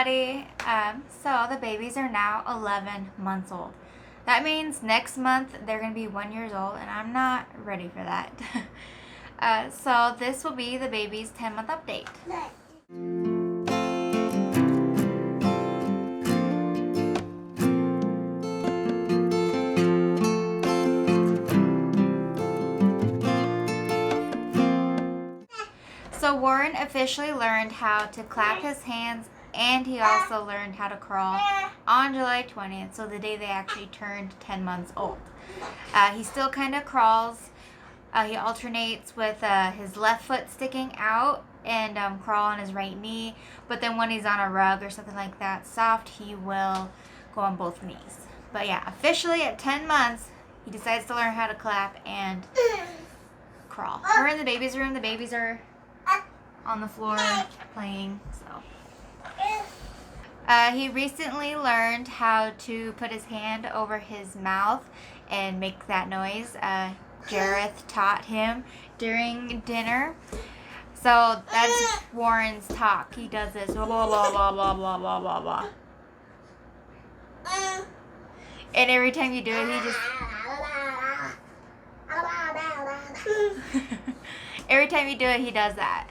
everybody. So the babies are now 11 months old. That means next month they're going to be 1 year old, and I'm not ready for that. So this will be the baby's 10-month update. So Warren officially learned how to clap his hands, and he also learned how to crawl on July 20th, so the day they actually turned 10 months old. He still kind of crawls. He alternates with his left foot sticking out and crawl on his right knee, but then when he's on a rug or something like that soft, he will go on both knees. But yeah, officially at 10 months, he decides to learn how to clap and crawl. We're in the baby's room. The babies are on the floor playing. So he recently learned how to put his hand over his mouth and make that noise. Jareth taught him during dinner. So that's Warren's talk. He does this blah blah blah blah blah blah blah blah blah. And every time you do it, he just every time you do it, he does that.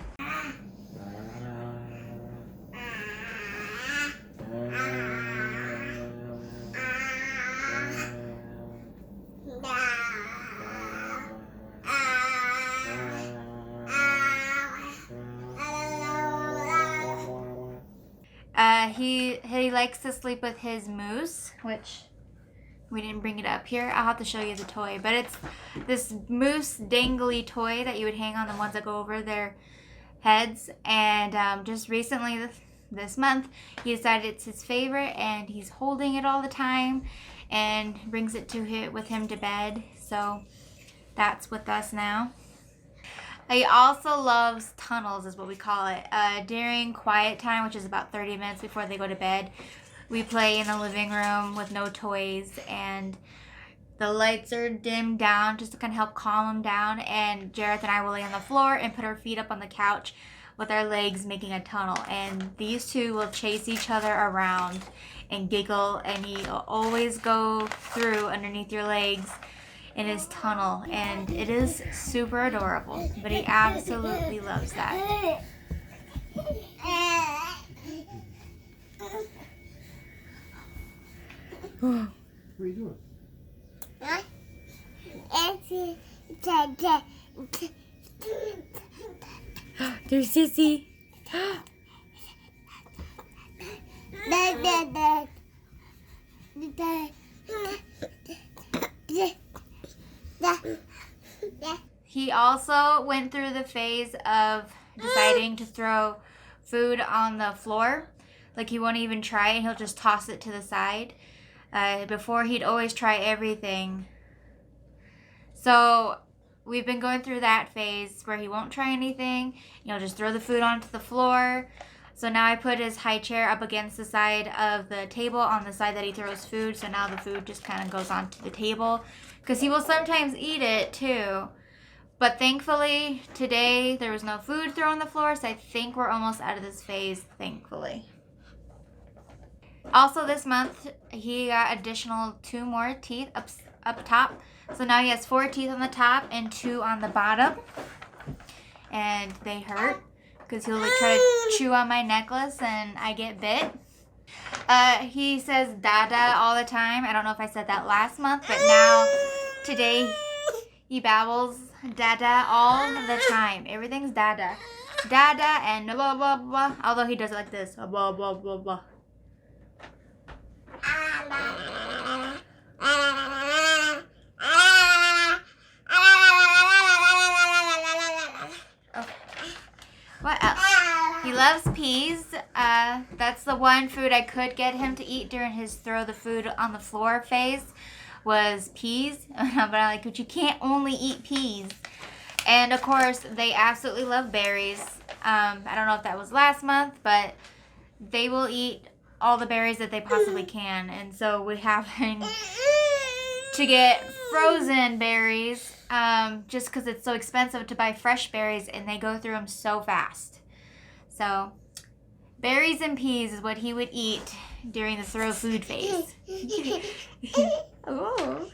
He likes to sleep with his moose, which we didn't bring it up here. I'll have to show you the toy, but it's this moose dangly toy that you would hang on the ones that go over their heads. And just recently, this month, he decided it's his favorite, and he's holding it all the time and brings it with him to bed. So that's with us now. He also loves tunnels, is what we call it. During quiet time, which is about 30 minutes before they go to bed, we play in the living room with no toys, and the lights are dimmed down just to kind of help calm him down. And Jareth and I will lay on the floor and put our feet up on the couch with our legs making a tunnel. And these two will chase each other around and giggle, and he'll always go through underneath your legs in his tunnel, and it is super adorable, but he absolutely loves that. What are you doing? There's Sissy. He also went through the phase of deciding to throw food on the floor. Like, he won't even try it. He'll just toss it to the side. Before, he'd always try everything. So we've been going through that phase where he won't try anything. He'll just throw the food onto the floor. So now I put his high chair up against the side of the table on the side that he throws food. So now the food just kind of goes onto the table, because he will sometimes eat it too. But thankfully, today there was no food thrown on the floor, so I think we're almost out of this phase, thankfully. Also this month, he got additional 2 more teeth up top. So now he has 4 teeth on the top and 2 on the bottom. And they hurt, because he'll try to chew on my necklace and I get bit. He says dada all the time. I don't know if I said that last month, but now today he babbles dada all the time. Everything's dada. Dada and blah blah blah. Although he does it like this. Blah blah blah blah. What else? He loves peas. That's the one food I could get him to eat during his throw the food on the floor phase, was peas. But I'm like, but you can't only eat peas. And of course, they absolutely love berries. I don't know if that was last month, but they will eat all the berries that they possibly can. And so we're having to get frozen berries, just because it's so expensive to buy fresh berries, and they go through them so fast. So Berries and peas is what he would eat during the throw food phase. Oh.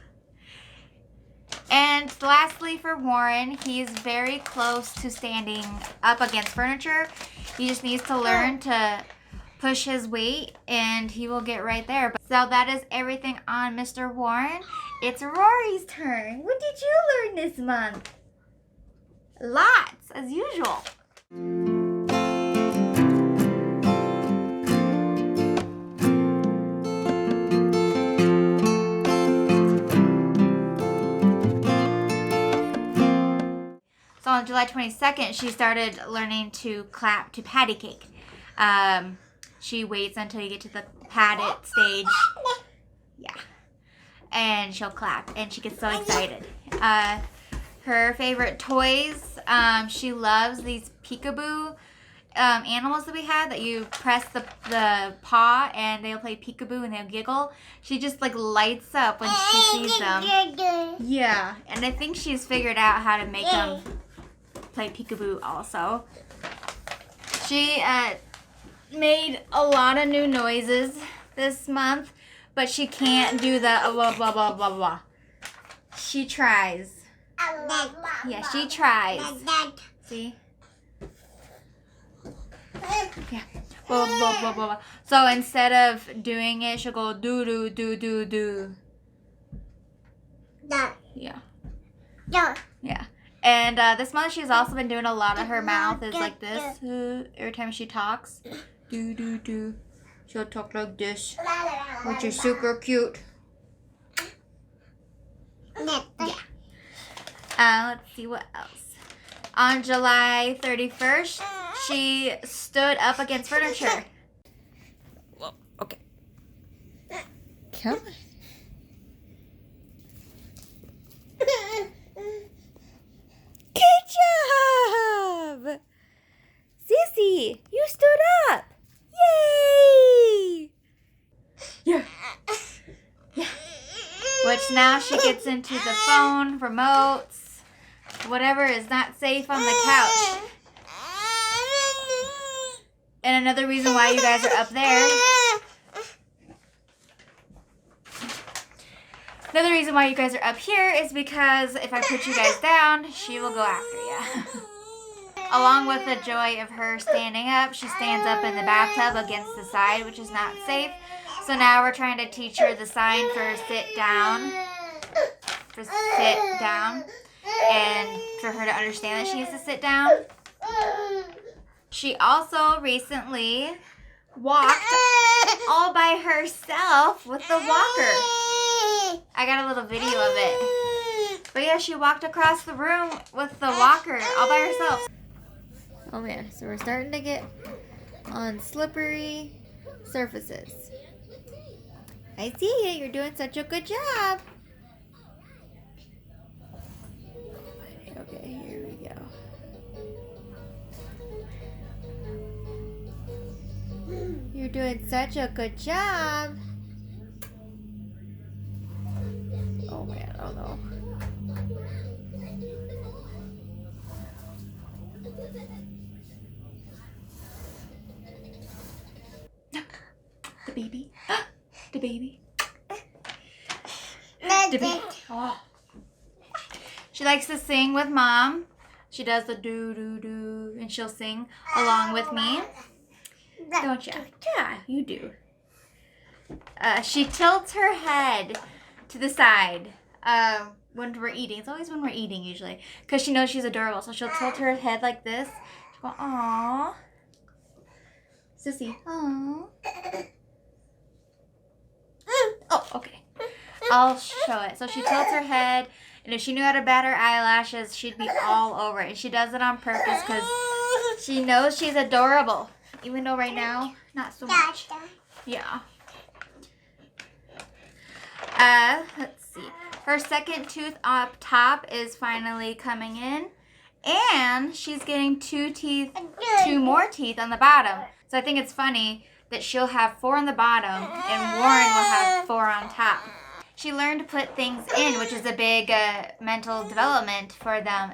And lastly for Warren, he's very close to standing up against furniture. He just needs to learn to push his weight and he will get right there. So that is everything on Mr. Warren. It's Rory's turn. What did you learn this month? Lots, as usual. So on July 22nd, she started learning to clap to patty cake. She waits until you get to the pat it stage. Yeah. And she'll clap, and she gets so excited. Her favorite toys, she loves these peekaboo animals that we had that you press the paw and they'll play peekaboo and they'll giggle. She just like lights up when she sees them. Yeah, and I think she's figured out how to make them play peekaboo also. She made a lot of new noises this month, but she can't do the blah blah blah blah blah. She tries. Yeah, she tries. See? Yeah. Blah blah blah blah blah. So instead of doing it, she'll go do do do do do. Yeah. Yeah. And this month she's also been doing a lot of her mouth is like this. Every time she talks. Do do do. She'll talk like this. Which is super cute. Yeah. Let's see what else. On July 31st, she stood up against furniture. Whoa, okay. Come on. Good job! Sissy, you stood up! Yay! Yeah. Yeah. Which now she gets into the phone, remotes, whatever is not safe on the couch. And another reason why you guys are up there. Another reason why you guys are up here is because if I put you guys down, she will go after you. Along with the joy of her standing up, she stands up in the bathtub against the side, which is not safe. So now we're trying to teach her the sign for sit down. For sit down. And for her to understand that she needs to sit down. She also recently walked all by herself with the walker. I got a little video of it. But yeah, she walked across the room with the walker all by herself. Oh man, so we're starting to get on slippery surfaces. I see it. You're doing such a good job. Okay, here we go. You're doing such a good job. Oh man, oh no. The baby. The baby. The baby. Oh. She likes to sing with Mom. She does the do do do and she'll sing along with me. Don't you? Yeah, you do. She tilts her head to the side when we're eating. It's always when we're eating usually because she knows she's adorable. So she'll tilt her head like this. She'll go, aww. Sissy, aww. Oh, okay. I'll show it. So she tilts her head, and if she knew how to bat her eyelashes, she'd be all over it. And she does it on purpose because she knows she's adorable. Even though right now, not so much. Yeah. Let's see. Her second tooth up top is finally coming in. And she's getting two more teeth on the bottom. So I think it's funny that she'll have 4 on the bottom and Warren will have 4 on top. She learned to put things in, which is a big mental development for them.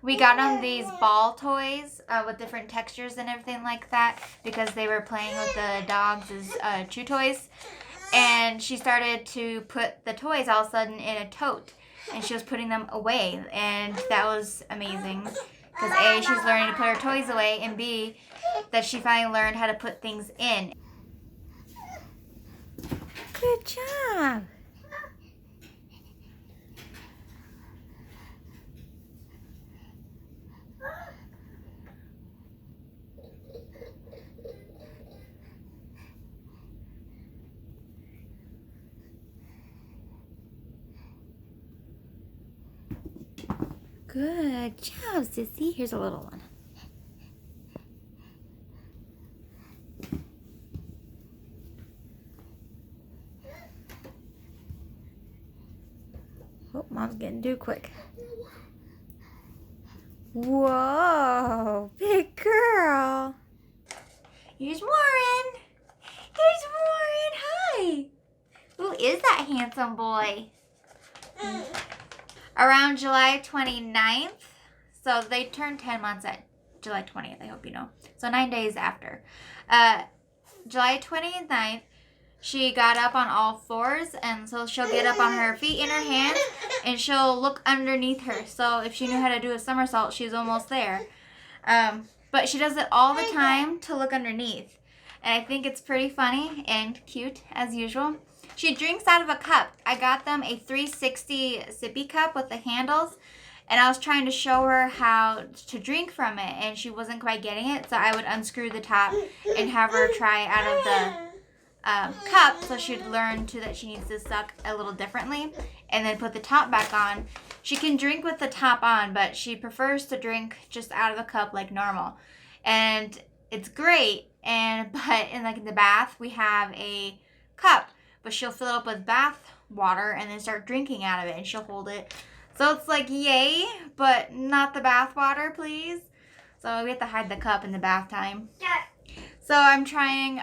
We got them these ball toys with different textures and everything like that because they were playing with the dogs as chew toys. And she started to put the toys all of a sudden in a tote. And she was putting them away. And that was amazing. Because A, she's learning to put her toys away. And B, that she finally learned how to put things in. Good job. Good job, Sissy. Here's a little one. Oh, Mom's getting too quick. Whoa, big girl. Here's Warren. Here's Warren. Hi. Who is that handsome boy? Around July 29th, so they turned 10 months at July 20th, I hope you know. So 9 days after. July 29th, she got up on all fours, and so she'll get up on her feet and her hands, and she'll look underneath her. So if she knew how to do a somersault, she's almost there. But she does it all the time to look underneath. And I think it's pretty funny and cute, as usual. She drinks out of a cup. I got them a 360 sippy cup with the handles, and I was trying to show her how to drink from it, and she wasn't quite getting it, so I would unscrew the top and have her try out of the cup, so she'd learn that she needs to suck a little differently, and then put the top back on. She can drink with the top on, but she prefers to drink just out of the cup like normal, and it's great. But in the bath, we have a cup. But she'll fill it up with bath water and then start drinking out of it, and she'll hold it. So it's like, yay, but not the bath water, please. So we have to hide the cup in the bath time. Yeah. So I'm trying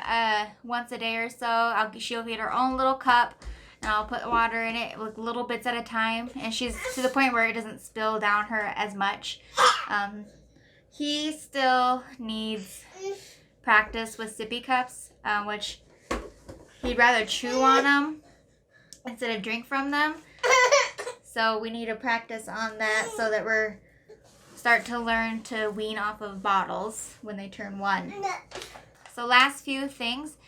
once a day or so. She'll get her own little cup, and I'll put water in it with little bits at a time. And she's to the point where it doesn't spill down her as much. He still needs practice with sippy cups, which he'd rather chew on them instead of drink from them. So we need to practice on that so that we're start to learn to wean off of bottles when they turn 1. So last few things.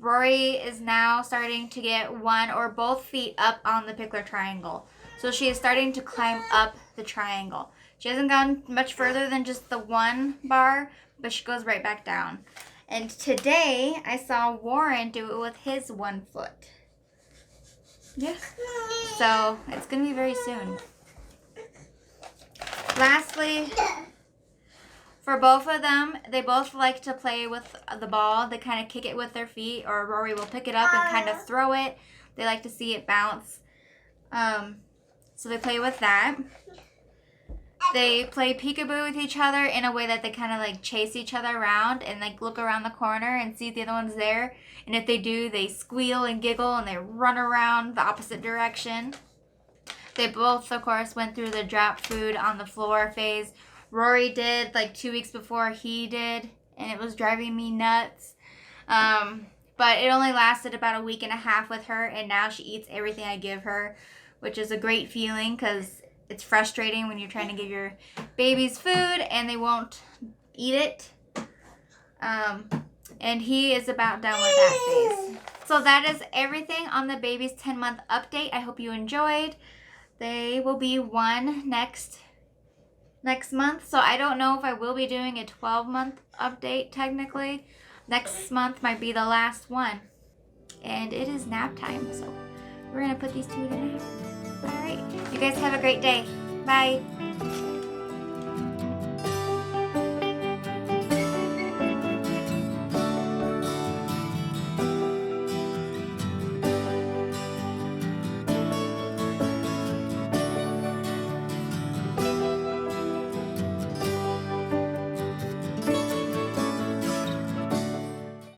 Rory is now starting to get one or both feet up on the Pickler triangle. So she is starting to climb up the triangle. She hasn't gone much further than just the 1 bar, but she goes right back down. And today, I saw Warren do it with his 1 foot. Yeah. So, it's going to be very soon. Lastly, for both of them, they both like to play with the ball. They kind of kick it with their feet, or Rory will pick it up and kind of throw it. They like to see it bounce. So they play with that. They play peekaboo with each other in a way that they kind of like chase each other around and like look around the corner and see if the other one's there. And if they do, they squeal and giggle and they run around the opposite direction. They both, of course, went through the drop food on the floor phase. Rory did like 2 weeks before he did, and it was driving me nuts. But it only lasted about a week and a half with her, and now she eats everything I give her, which is a great feeling because it's frustrating when you're trying to give your babies food and they won't eat it. And he is about done with that phase. So that is everything on the baby's 10-month update. I hope you enjoyed. They will be 1 next month. So I don't know if I will be doing a 12-month update technically. Next month might be the last one. And it is nap time. So we're going to put these 2 to nap. All right. You guys have a great day. Bye.